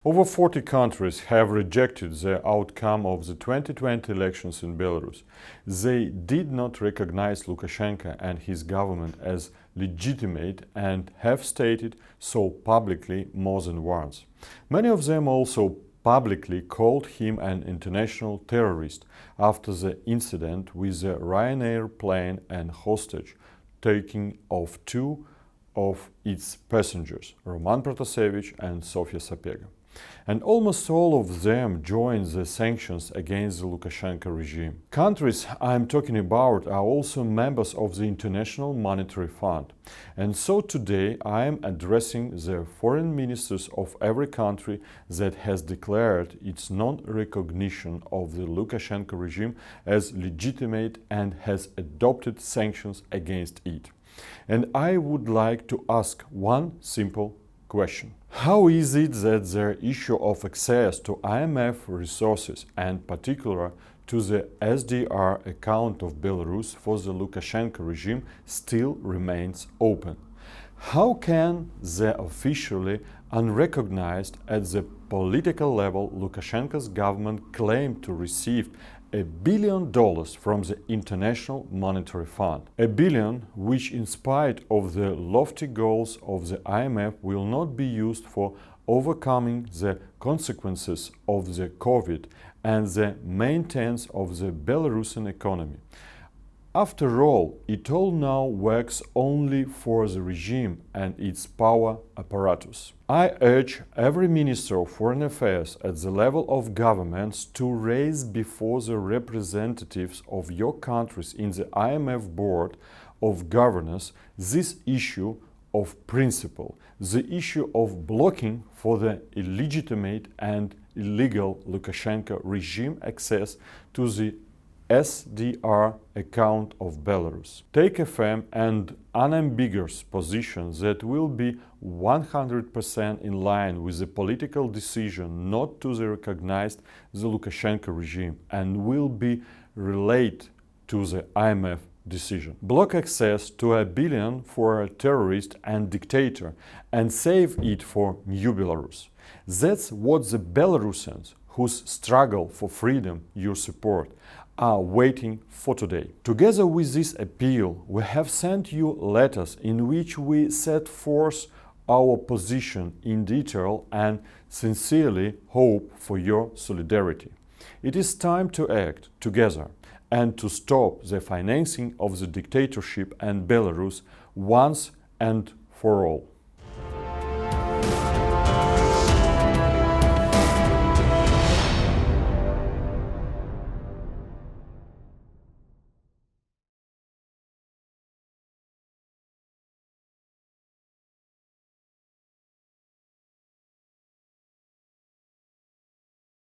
Over 40 countries have rejected the outcome of the 2020 elections in Belarus. They did not recognize Lukashenko and his government as legitimate and have stated so publicly more than once. Many of them also publicly called him an international terrorist after the incident with the Ryanair plane and hostage taking of two of its passengers, Roman Protasevich and Sofia Sapega. And almost all of them joined the sanctions against the Lukashenko regime. Countries I'm talking about are also members of the International Monetary Fund. And so today I am addressing the foreign ministers of every country that has declared its non-recognition of the Lukashenko regime as legitimate and has adopted sanctions against it. And I would like to ask one simple question. How is it that the issue of access to IMF resources, and particularly to the SDR account of Belarus for the Lukashenko regime, still remains open? How can the officially unrecognized at the political level Lukashenko's government claim to receive $1 billion from the International Monetary Fund? $1 billion which, in spite of the lofty goals of the IMF, will not be used for overcoming the consequences of the COVID and the maintenance of the Belarusian economy. After all, it all now works only for the regime and its power apparatus. I urge every Minister of Foreign Affairs at the level of governments to raise before the representatives of your countries in the IMF Board of Governors this issue of principle, the issue of blocking for the illegitimate and illegal Lukashenko regime access to the SDR account of Belarus. Take a firm and unambiguous position that will be 100% in line with the political decision not to recognize the Lukashenko regime and will be related to the IMF decision. Block access to $1 billion for a terrorist and dictator and save it for new Belarus. That's what the Belarusians whose struggle for freedom you support are waiting for today. Together with this appeal, we have sent you letters in which we set forth our position in detail and sincerely hope for your solidarity. It is time to act together and to stop the financing of the dictatorship and Belarus once and for all.